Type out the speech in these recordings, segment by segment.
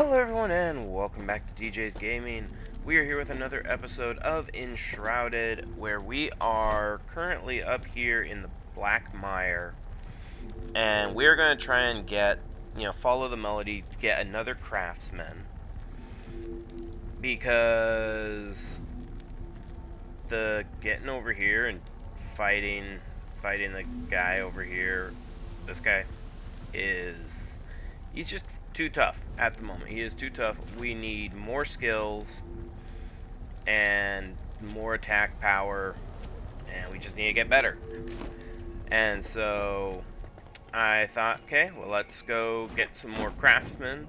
Hello everyone and welcome back to DJ's Gaming. We are here with another episode of Enshrouded, where we are currently up here in the Black Mire, and we're going to try and follow the melody, get another craftsman, because the getting over here and fighting the guy over here, this guy he's just too tough at the moment. He is too tough. We need more skills and more attack power, and we just need to get better. And so I thought, okay, well, let's go get some more craftsmen.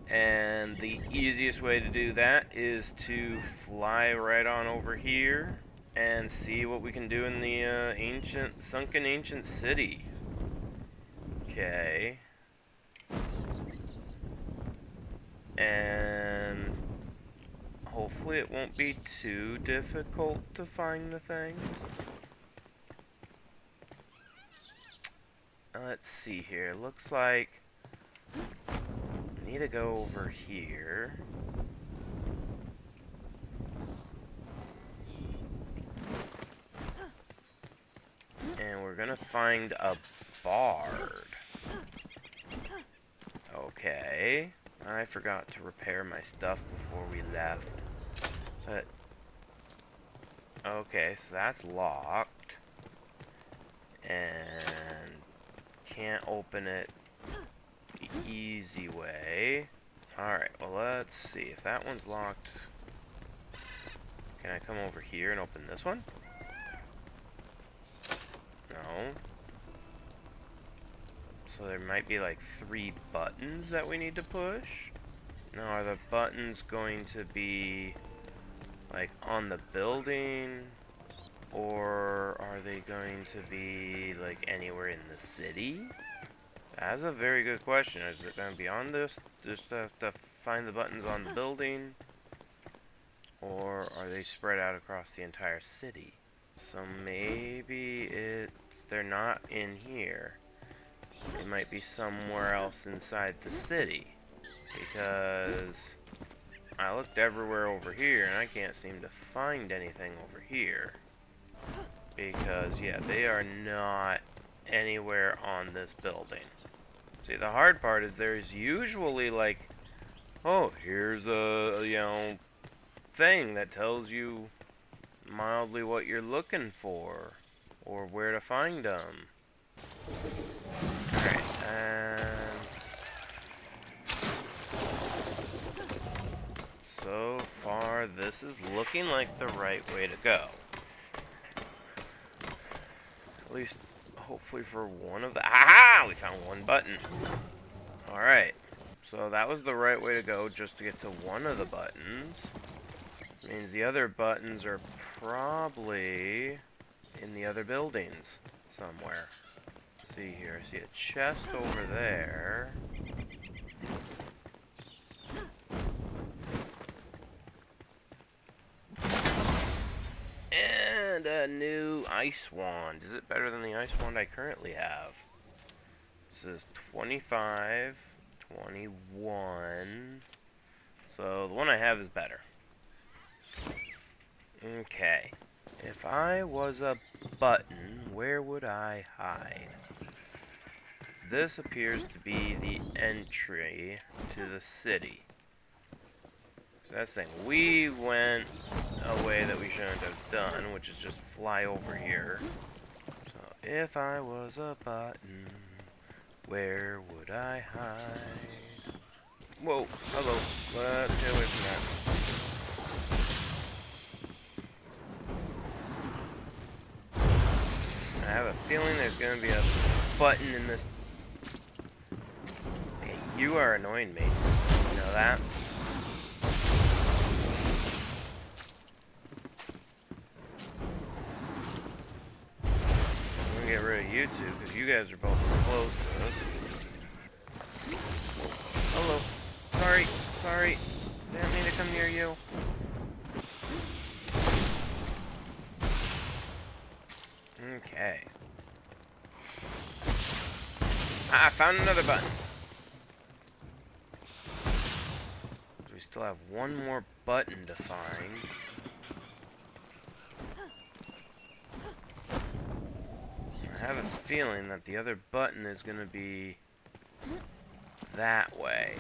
And the easiest way to do that is to fly right on over here and see what we can do in the sunken ancient city. Okay. And hopefully it won't be too difficult to find the things. Let's see here. Looks like I need to go over here. And we're gonna find a bard. Okay. I forgot to repair my stuff before we left. But okay, so that's locked. And can't open it the easy way. Alright, well, let's see. If that one's locked, can I come over here and open this one? No. So there might be like 3 buttons that we need to push. Now, are the buttons going to be like on the building, or are they going to be like anywhere in the city? That's a very good question. Is it going to be on this? Just have to find the buttons on the building, or are they spread out across the entire city? So maybe they're not in here. It might be somewhere else inside the city, because I looked everywhere over here and I can't seem to find anything over here. Because, yeah, they are not anywhere on this building. See, the hard part is there's usually like, oh, here's a, thing that tells you mildly what you're looking for, or where to find them. Alright, and so far this is looking like the right way to go. At least, hopefully for one of the... Aha! We found one button. Alright, so that was the right way to go, just to get to one of the buttons. Means the other buttons are probably in the other buildings somewhere. See here, I see a chest over there. And a new ice wand. Is it better than the ice wand I currently have? This is 25, 21. So the one I have is better. Okay. If I was a button, where would I hide? This appears to be the entry to the city. So that's the thing. We went a way that we shouldn't have done, which is just fly over here. So if I was a button, where would I hide? Whoa, hello. Let's get away from that. I have a feeling there's going to be a button in this. Hey, you are annoying me. You know that? I'm going to get rid of you two, because you guys are both close to us. Hello. Sorry. Didn't mean to come near you. Okay. I found another button. Still have one more button to find. I have a feeling that the other button is going to be that way.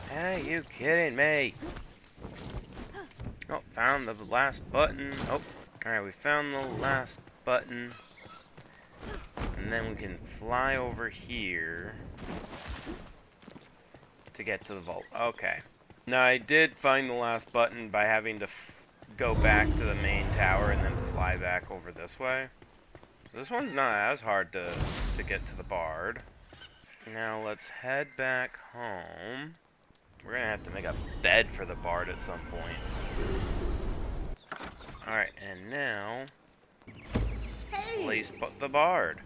Hey, you kidding me? Oh, found the last button. Oh, alright, we found the last button. And then we can fly over here to get to the vault. Okay. Now, I did find the last button by having to go back to the main tower and then fly back over this way. This one's not as hard to get to the bard. Now, let's head back home. We're gonna have to make a bed for the bard at some point. Alright, and now... place the bard.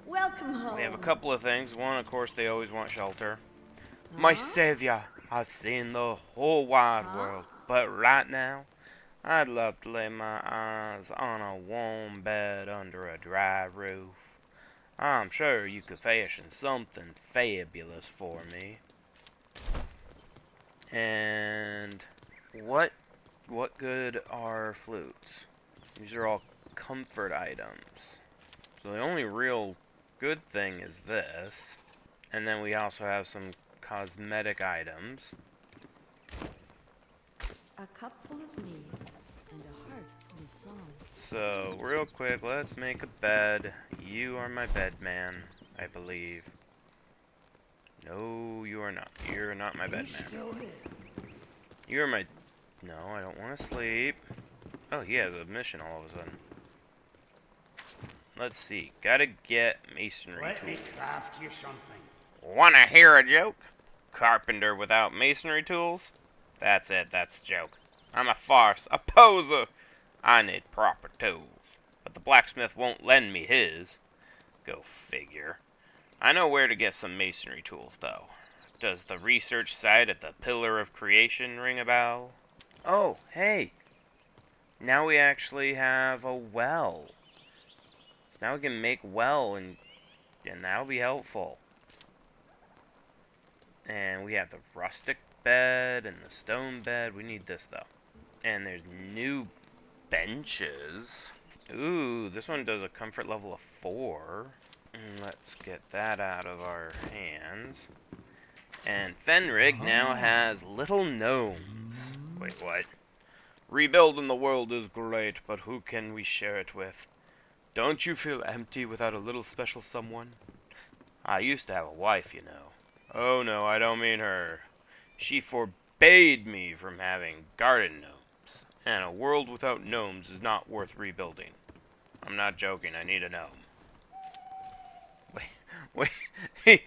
Welcome home. We have a couple of things. One, of course, they always want shelter. My savior, I've seen the whole wide world, but right now, I'd love to lay my eyes on a warm bed under a dry roof. I'm sure you could fashion something fabulous for me. And what good are flutes? These are all comfort items. So the only real good thing is this. And then we also have some cosmetic items. A cup full of mead and a heart full of song. So, real quick, let's make a bed. You are my bed man, I believe. No, you are not. You're not my bed man. You're my... No, I don't want to sleep. Oh, he has a mission all of a sudden. Let's see. Gotta get masonry tools. Let me craft you something. Wanna hear a joke? Carpenter without masonry tools? That's it, that's the joke. I'm a farce, a poser. I need proper tools. But the blacksmith won't lend me his. Go figure. I know where to get some masonry tools, though. Does the research site at the Pillar of Creation ring a bell? Oh, hey. Now we actually have a well. So now we can make well, and that'll be helpful. And we have the rustic bed and the stone bed. We need this, though. And there's new benches. Ooh, this one does a comfort level of 4. And let's get that out of our hands. And Fenrig now has little gnomes. Wait, what? Rebuilding the world is great, but who can we share it with? Don't you feel empty without a little special someone? I used to have a wife, you know. Oh no, I don't mean her. She forbade me from having garden gnomes. And a world without gnomes is not worth rebuilding. I'm not joking, I need a gnome. Wait, he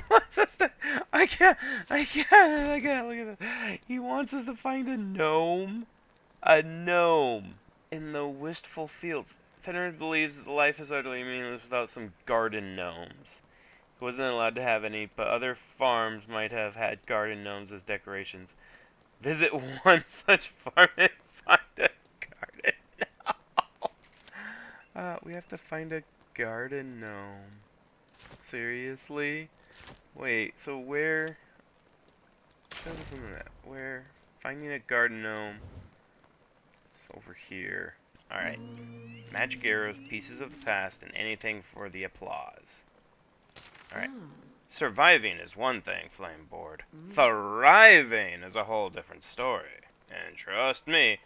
wants us to, I can't, look at that. He wants us to find a gnome. A gnome. In the wistful fields. Fenrir believes that life is utterly meaningless without some garden gnomes. He wasn't allowed to have any, but other farms might have had garden gnomes as decorations. Visit one such farm and find a garden gnome. We have to find a garden gnome. Seriously? Wait, so where... Show us on the map. Where? Finding a garden gnome. It's over here. Alright. Magic arrows, pieces of the past, and anything for the applause. Alright. Surviving is one thing, Flameboard. Thriving is a whole different story. And trust me,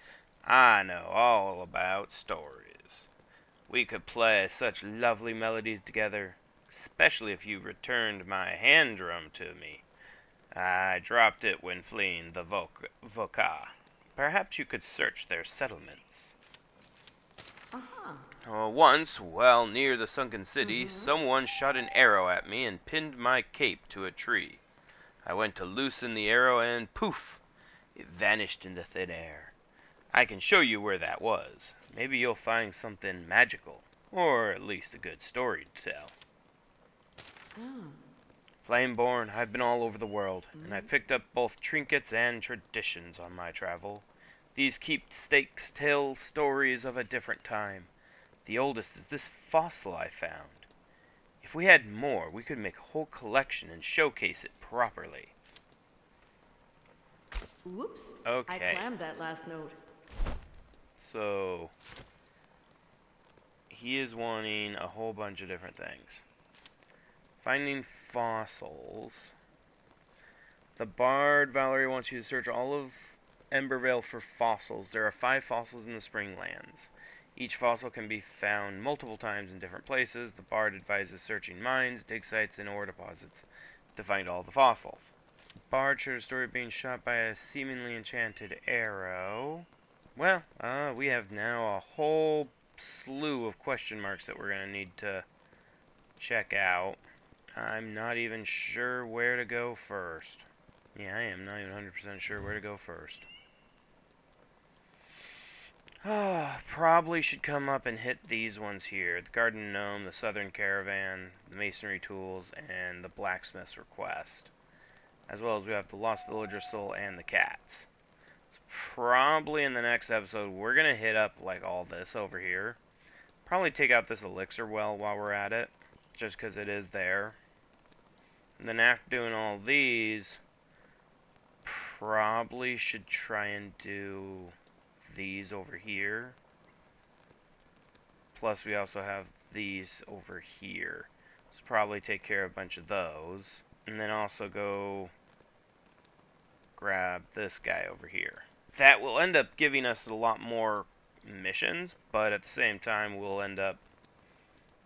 I know all about stories. We could play such lovely melodies together, especially if you returned my hand drum to me. I dropped it when fleeing the Voka. Perhaps you could search their settlements. Once, while near the sunken city, someone shot an arrow at me and pinned my cape to a tree. I went to loosen the arrow and poof! It vanished into thin air. I can show you where that was. Maybe you'll find something magical, or at least a good story to tell. Flameborn, I've been all over the world, and I've picked up both trinkets and traditions on my travel. These keepsakes tell stories of a different time. The oldest is this fossil I found. If we had more, we could make a whole collection and showcase it properly. Whoops. Okay. I clammed that last note. So, he is wanting a whole bunch of different things. Finding fossils. The Bard Valerie wants you to search all of Embervale for fossils. There are 5 fossils in the Springlands. Each fossil can be found multiple times in different places. The Bard advises searching mines, dig sites, and ore deposits to find all the fossils. The Bard shared a story of being shot by a seemingly enchanted arrow. Well, we have now a whole slew of question marks that we're going to need to check out. I'm not even sure where to go first. Yeah, I am not even 100% sure where to go first. Probably should come up and hit these ones here. The Garden Gnome, the Southern Caravan, the Masonry Tools, and the Blacksmith's Request. As well as we have the Lost Villager Soul and the Cats. So probably in the next episode, we're going to hit up like all this over here. Probably take out this elixir well while we're at it. Just because it is there. And then after doing all these, probably should try and do these over here. Plus we also have these over here. So probably take care of a bunch of those. And then also go grab this guy over here. That will end up giving us a lot more missions, but at the same time we'll end up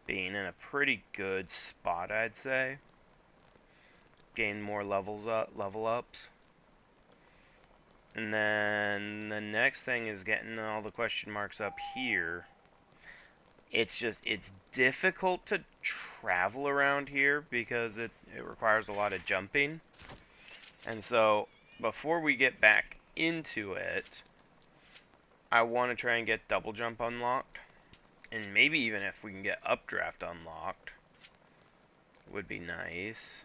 being in a pretty good spot, I'd say. Gain more level ups. And then the next thing is getting all the question marks up here. It's difficult to travel around here because it requires a lot of jumping. And so, before we get back into it, I want to try and get double jump unlocked. And maybe even if we can get updraft unlocked, would be nice.